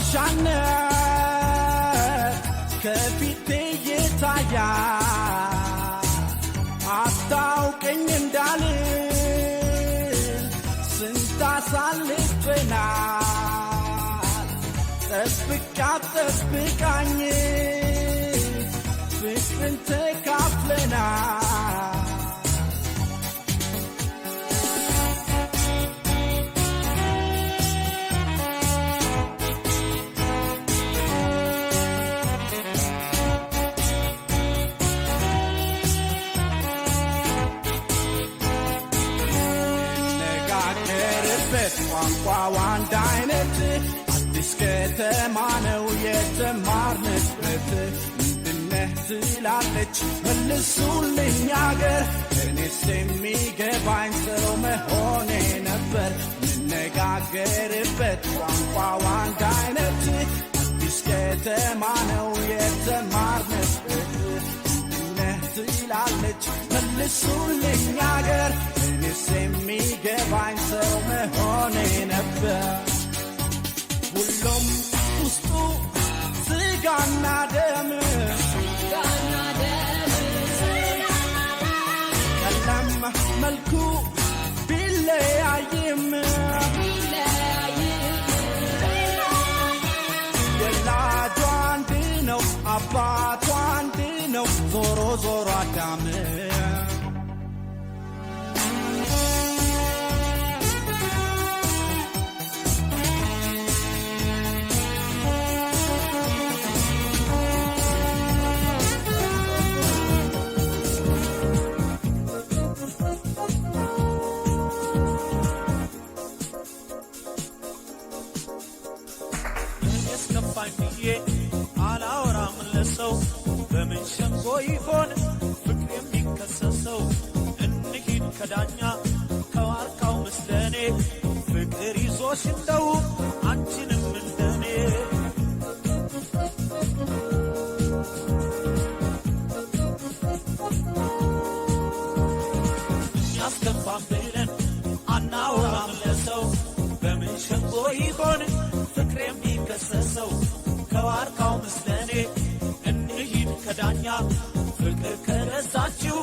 ባሻነት ከፊቴ ይታያል አታውቀኝ እንዳልል ስንት አሳልፈናል ጠብቃኝ ፍቅርን ተካፍለናል ቋንቋው አንድ አይነት አዲስ ከተማ ነው የተማርንበት ምንድነህ ትላለች መልሱልኝ አገር እኔስ የሚገባኝ ሰው መሆኔ ነበር ምነጋገርበት ቋንቋው አንድ አይነት አዲስ ከተማ ነው የተማርንበት ምንድነህ ትላለች መልሱልኝ አገር እኔስ የሚገባኝ ሰው መሆኔ ነበር ሁሉም ውስጡ ስጋና ደም ቀለም መልኩ ቢለያይም ወላጁ አንድ ነው አባቱ አንድ ነው ዞሮ ዞሮ አዳም አላወራም ለሰው በምን ሸንጎ ይሆን ፍቅር የሚከሰሰው እንሂድ ከዳኛ ከዋርካው ምስለኔ ፍቅር ይዞሽ እንደው አንቺንም እንደኔ ያስከፋም ብለን አናወራም ለሰው በምን ሸንጎ ይሆን ፍቅር የሚከሰሰው ከዋርካው ምስለኔ እንሂድ ከዳኛ ፍቅር ከረሳችሁ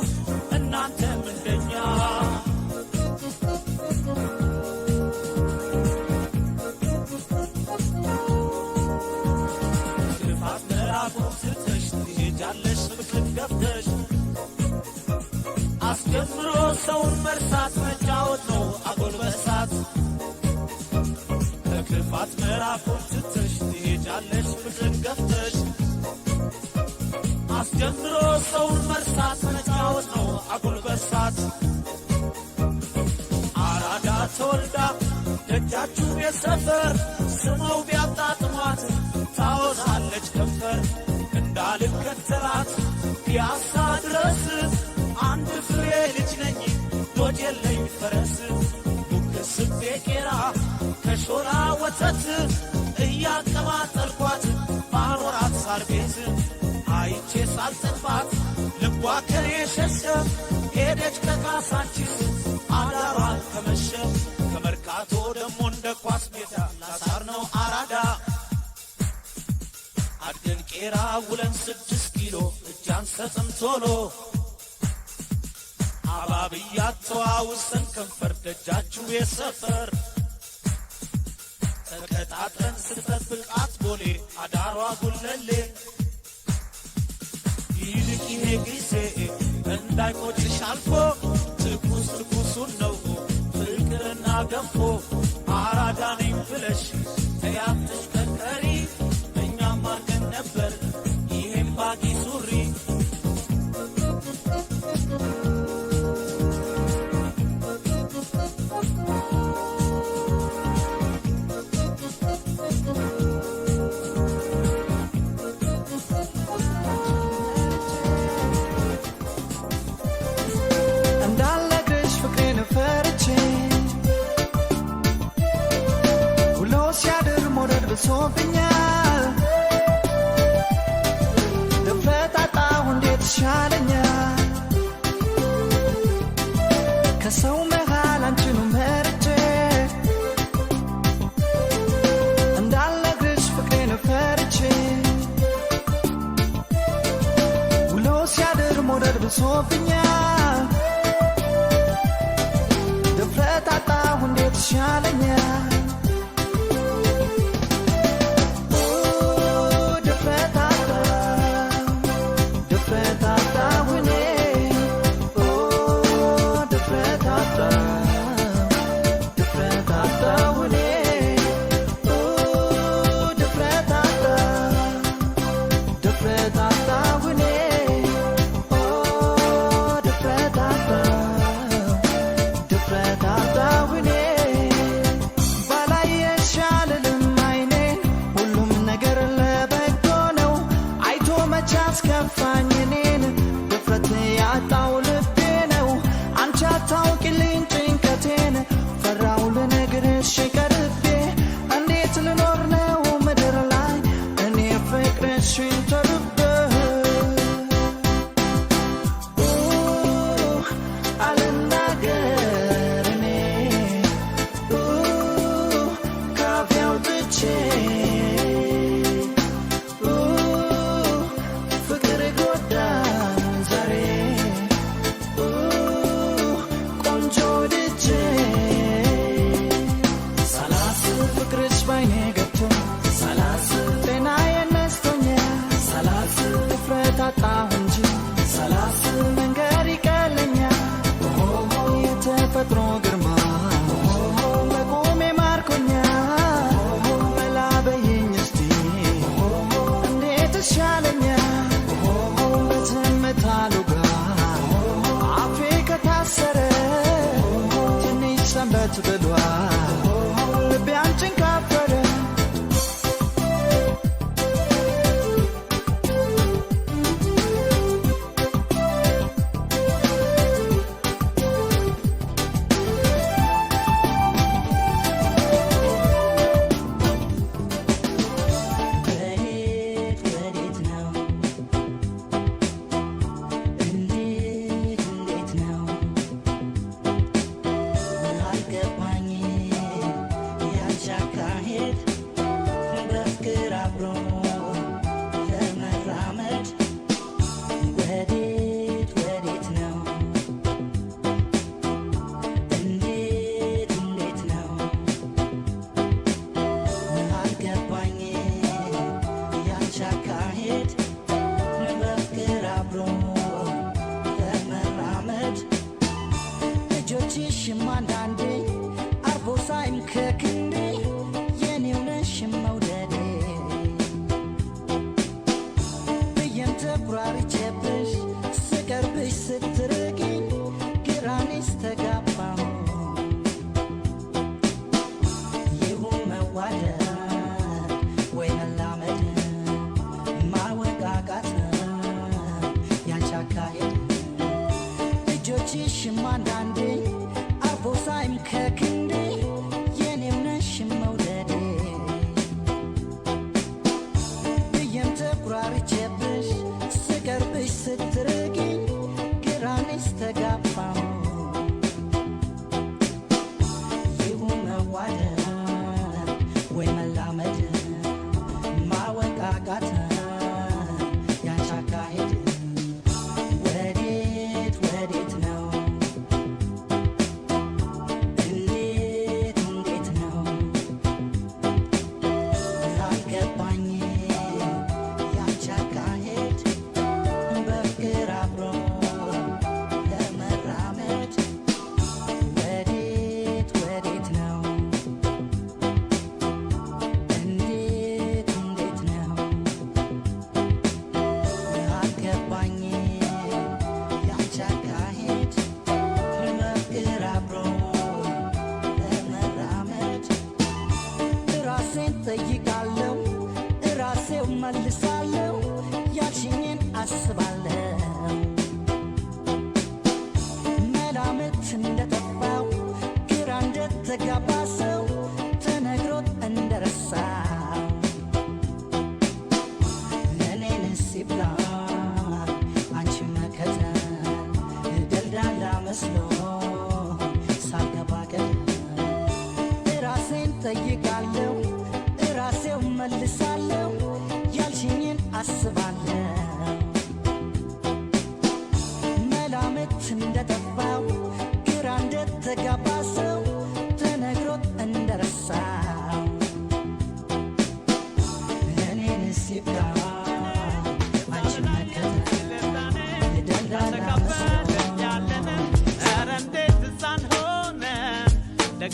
እናንተ ምንደኛ ክፋት መራቁን ስተሽ ትሄጃለሽ ፍቅር ገብተሽ አስጀምሮ ሰውን መርሳት መጫወት ነው አጎልበሳት ከክፋት መራቁን ስተሽ ትሄጃለሽ ፍቅር ገብተሽ አስጀምሮ ሰውን መርሳት መጫወት ነው አጎልበሳት አራዳ ተወልዳ ደጃችሁ ቤት ሰፈር ስመው ቢያጣጥሟት ታወሳለች ከንፈር እንዳልከተላት ፒያሳ ድረስ አንድ ፍሬ ልጅ ነኝ ዶድ የለኝ ፈረስ ሙክስቤ ቄራ ከሾላ ወተት እያቀማጠልኳት ባኖራት ሳር ቤት አይቼ ሳልጠፋት ልቧ ከኔ ሸሸ ሄደች ከካሳንቺስ አዳሯን ከመሸ ከመርካቶ ደሞ እንደ ኳስ ሜዳ ላሳር ነው አራዳ አድገን ቄራ ውለን 6 ኪሎ እጅ አንሰጥም ቶሎ አባብያት ተዋውሰን ከንፈር ደጃችሁ የሰፈር ተቀጣጥረን ስጠብቃት ቦሌ አዳሯ ጉለሌ ይልቅ ይሄ ጊዜ እንዳይቆጭሽ አልፎ ትኩስ ትኩሱን ነው ፍቅርና ገንፎ አራዳ ነኝ ብለሽ ተያትሽ ቀሪ እኛም አድርገን ነበር ይሄም ባጊ ሱሪ ብሶብኛል ደፈጣጣሁ እንዴት ይሻለኛል ከሰው መሃል አንቺኑ መርጬ እንዳልነግርሽ ፍቅሬ አንሶብኛል ድፍረት አጣሁ እንዴት ይሻለኛል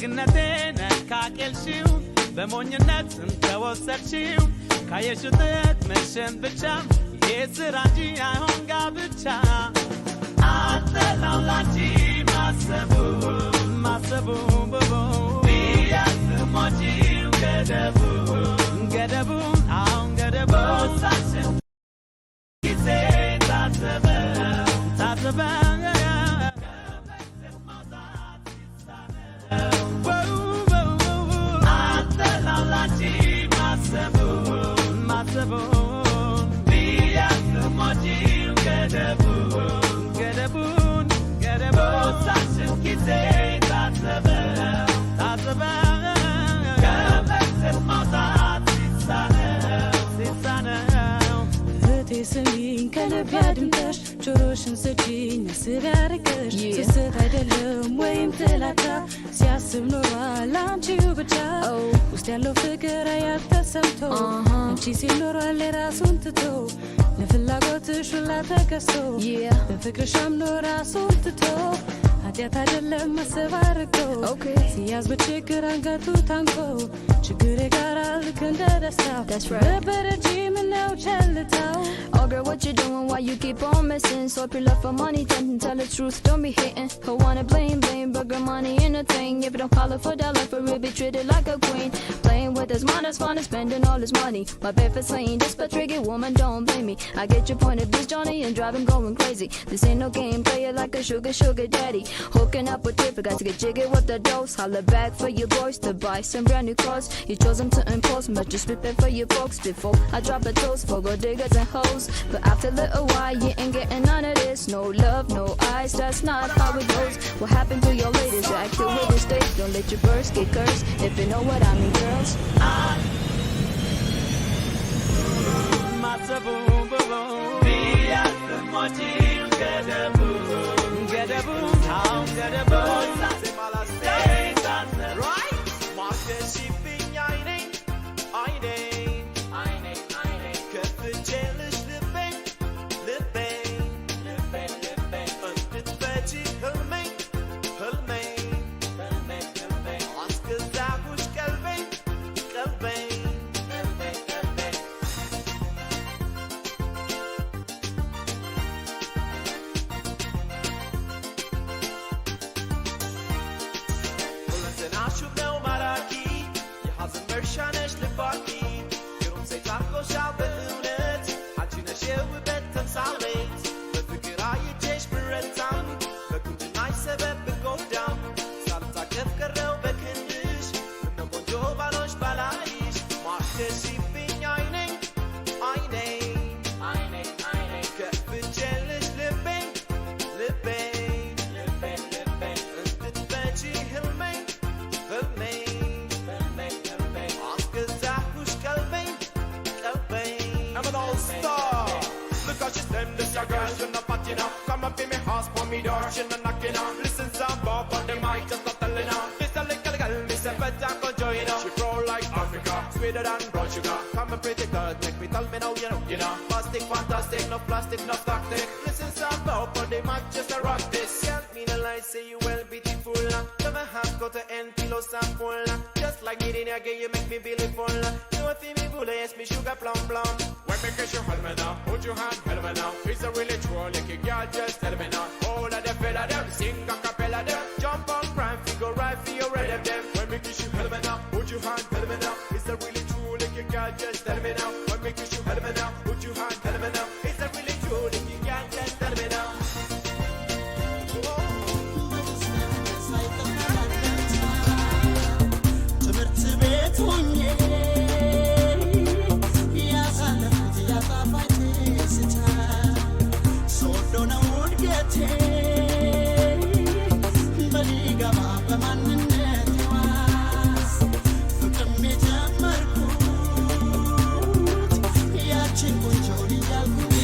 ደግነቴን ካቄልሽው በሞኝነት ተወሰድሽው ካየሽው ጥቅምሽን ብቻ የስራ እንጂ አይሆን ጋብቻ አጠላው ላንቺ ማሰቡ ማሰቡ ብቡ ቢያስሞጂው ገደቡ ገደቡ አሁን ገደቡ ሳስብ ጊዜ ታዘበ ታዘበ ስሚኝ ከልብ ያድምጠሽ ጆሮሽን ስጪኝ ስብ ያርቅሽ ስስት አይደለም ወይም ጥላቻ ሲያስብ ኖሯል አንቺው ብቻ ውስጥ ያለው ፍቅር ያልተሰምቶ አንቺ ሲኖሯል የራሱን ትቶ ለፍላጎትሽ ሁላ ተከስቶ በፍቅርሽ አምኖ ራሱን ትቶ ኃጢአት አይደለም ማሰብ አርቆ ሲያዝ በችግር አንገቱ ታንቆ ችግር የጋራ ልክ እንደ ደስታው ነበር እንጂ ምነው ቸልታው Oh girl, what you doing? Why you keep on missing? So if you love for money, then tell the truth, don't be hating. Who wanna blame, but girl, money ain't a thing. If you don't call it for dollar, for real, be treated like a queen. Playing with his mind, it's fun, spending all his money. My bad for saying this, but tricky woman, don't blame me. I get your point of this, Johnny, and drive him going crazy. This ain't no game, play it like a sugar daddy. Hooking up with it, got to get jiggy with the dose. Holla back for your boys to buy some brand new clothes. You chose them to impose, but just prepare for your folks before I drop a toast for gold diggers and hoes. But after a little while, you ain't getting none of this. No love, no eyes, that's not how it goes. What happened to your ladies? You're acting with this state. Don't let your birds get cursed, if you know what I mean, girls. Come up in me house, for me door, she no knocking on. Listen some bop on the mic, just not telling her. This a little girl, me say better go join her. She flow like Africa, sweeter than brown sugar. Come a pretty girl, make me tell me now you know. Plastic, fantastic, no plastic, no toxic. Listen some bop on the mic, just a rock this. Can't mean a lie, say you well beautiful. Never have got to end pillow sample. Just like me in your game, you make me beautiful. You want me bully, yes me sugar plum plum. When me kiss you, hold me now, put your hand, hold me now. Is it really true, like a girl, just tell me now. All of them fella them, sing a cappella them. Jump on crime, figure right for your red of them. When me kiss you, hold me now, put your hand, hold me now. Is it really true, like a girl, just tell me now. When me kiss you, hold me now, put your hand, hold me now. Is it really true, like a girl, just tell me now. Jolly,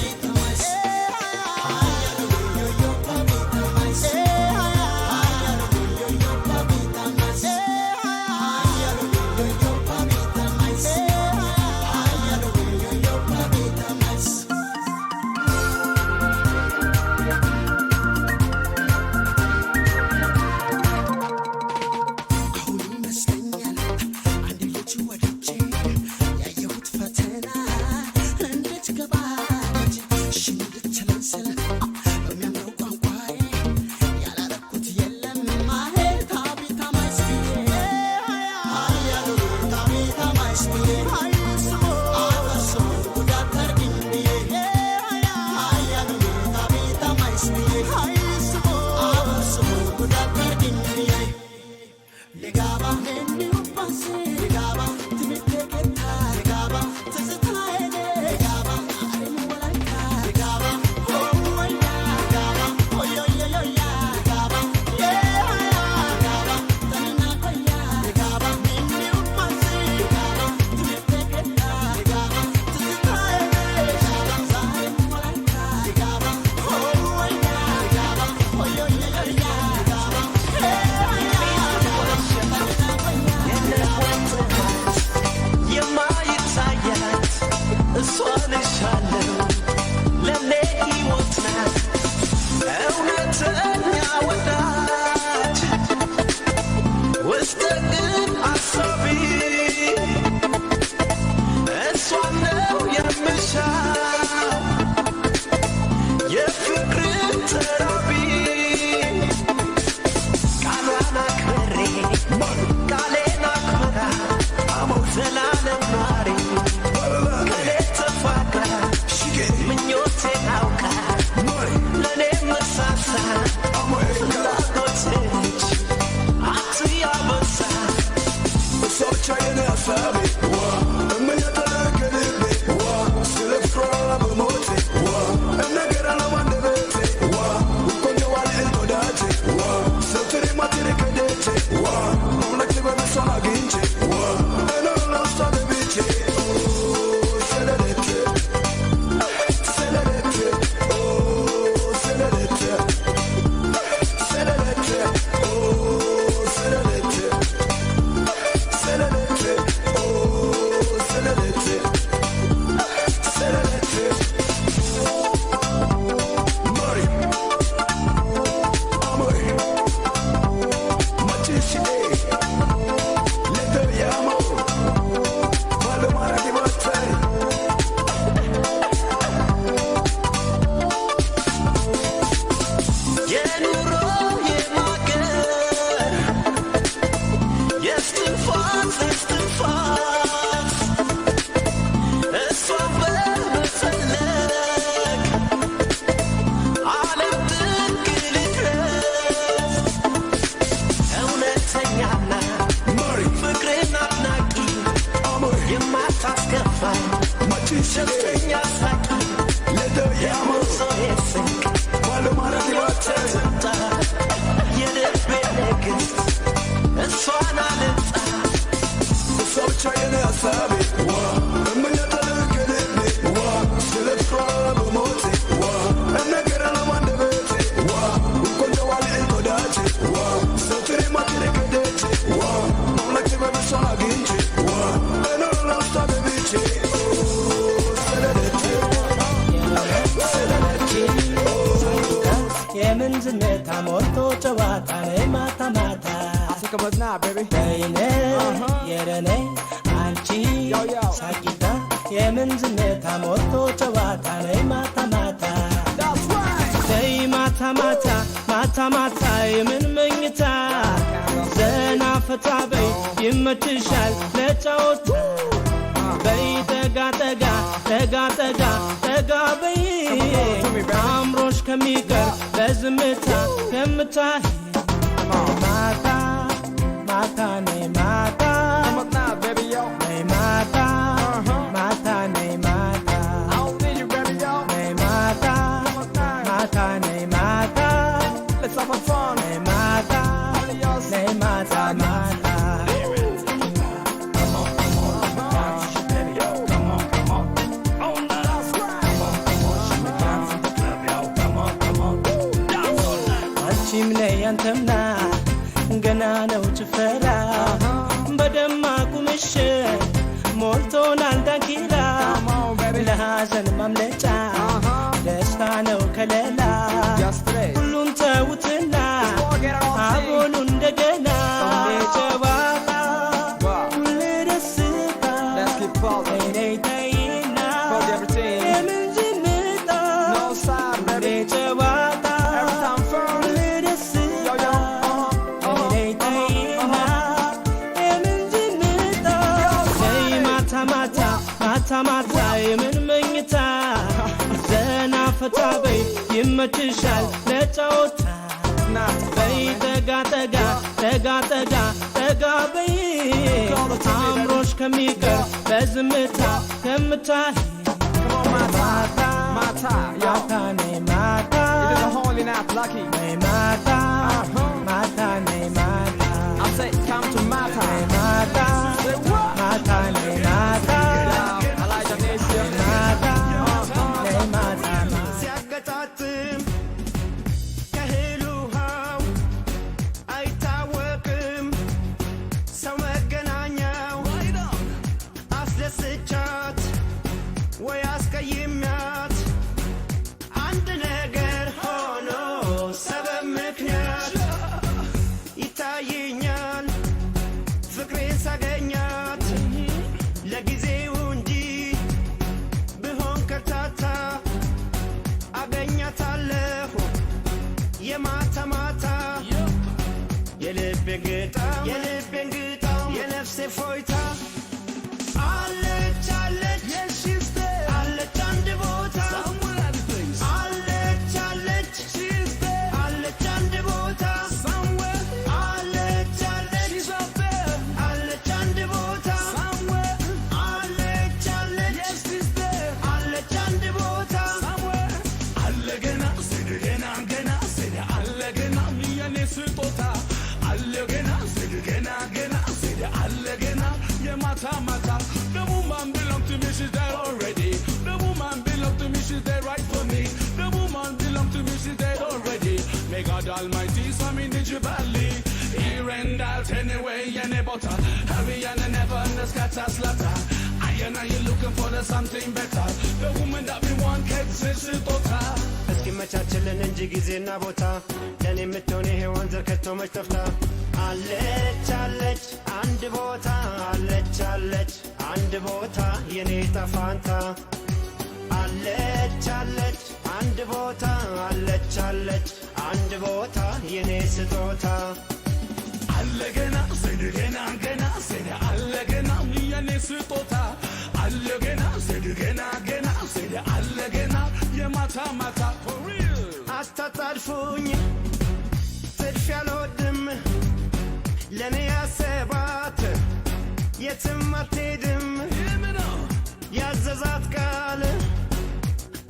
ያዘዛት ቃል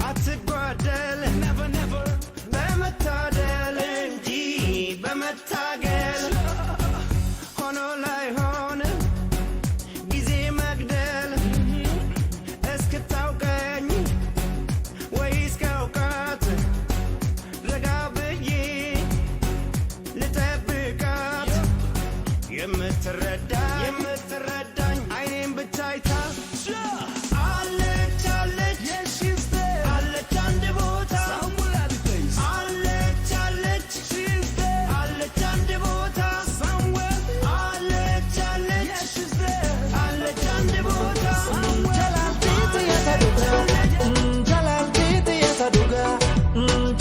አትጓደል never never በመታደል እንጂ በመታገል ሆኖ ላይ ሆነ ጊዜ መግደል እስክታውቀኝ ወይስ ካውቃት ረጋ ብዬ ልጠብቃት የምትረዳኝ አይኔን ብቻ አይታ አለች አንድ ቦታ አለች አንድ ቦታ አለች አንድ ቦታ Jalalti yasaduga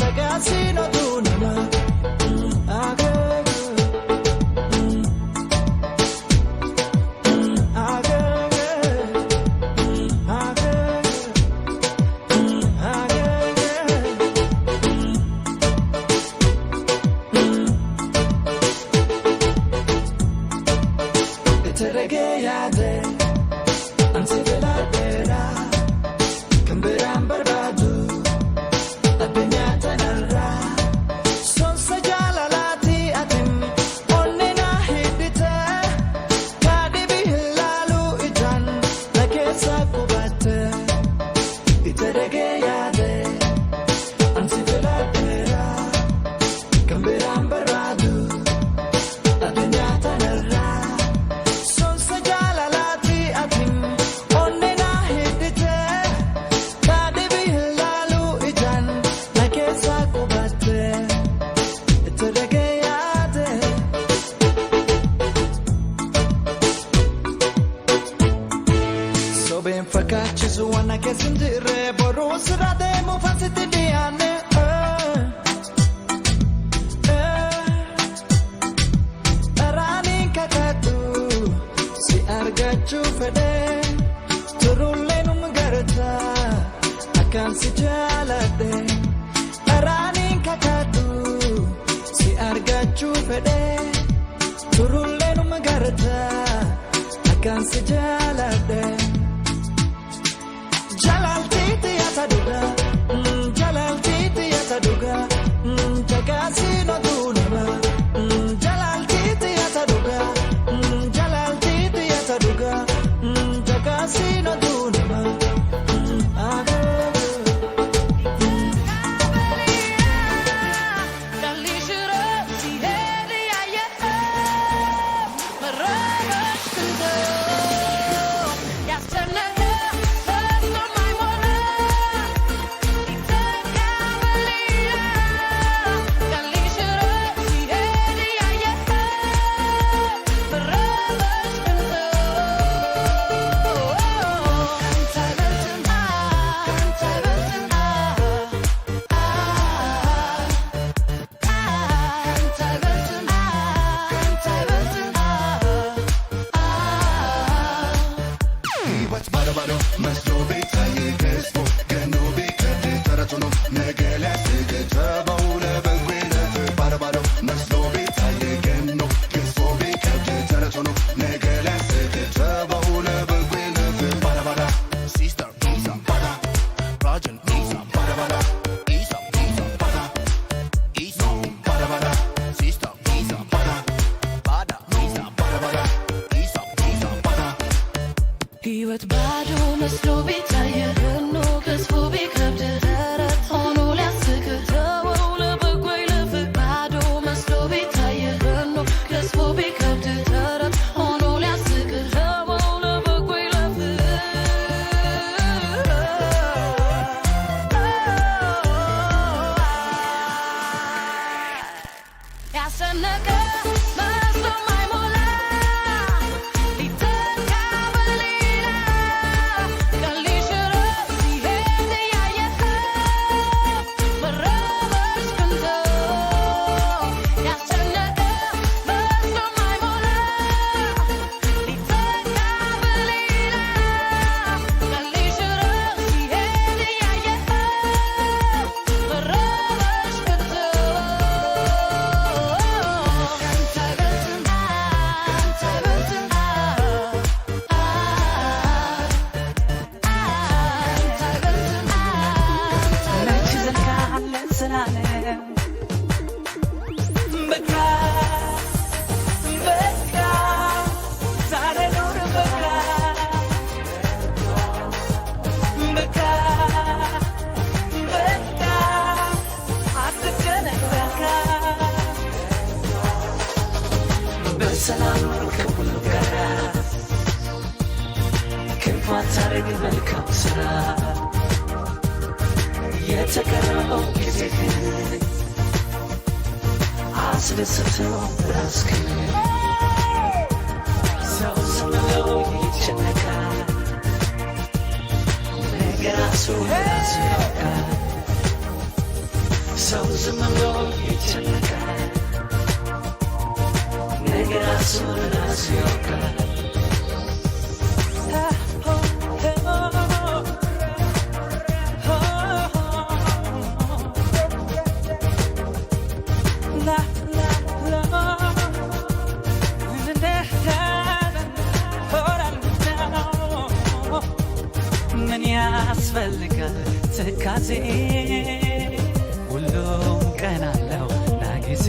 Tagasino dunama Fakkachisu wanna keessindire boruu sirraatee muufasitti dhiyaanne Araaniin kakadhu si argachuu fedhee turullee nu garata akkaan si jaaladhe Araaniin kakadhu si argachuu fedhee turullee nu garata akkaan si jaaladhe Jalalti yasaduga Tagasino dunama Jalalti yasaduga Tagasino dunama ሕይወት ባዶ መስሎ ቢታየ ለዘላለም በቃ በቃ ዛሬ ኑር በቃ በቃ በቃ አትጨነቅ በቃ በሰላም ኑር ከሁሉ ጋር ክፉ አታርግ መልካም ስራ የተቀረበው ጊዜህን አስደስተው ራስህን ሰው ዝም ብሎ ይጨነቃል ነገ ራሱ ያውቃል ሰው ዝም ብሎ ይጨነቃል ነገ ራሱ ያውቃል ምን ያስፈልጋል ትካዜ ሁሉም ቀን አለው ለጊዜ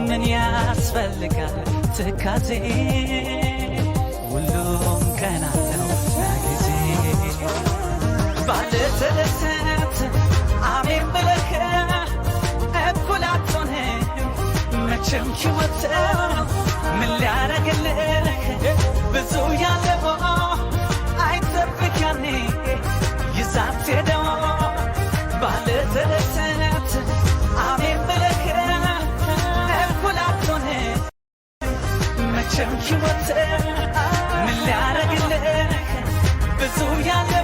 ምን ያስፈልጋል ትካዜ ሁሉም ቀን አለው ለጊዜ ባለተደሰት አሜን ብለህ እኩል አትሆንም መቼም ሕይወት ምን ሊያረግልህ ብዙ ያለው አይጠብቅ ያኔ ይዛት ሄደው ባለተደሰት አሜን ብለህ እኩል አትሆንም መቼም ሕይወት ምን ሊያረግልህ ብዙ ያለ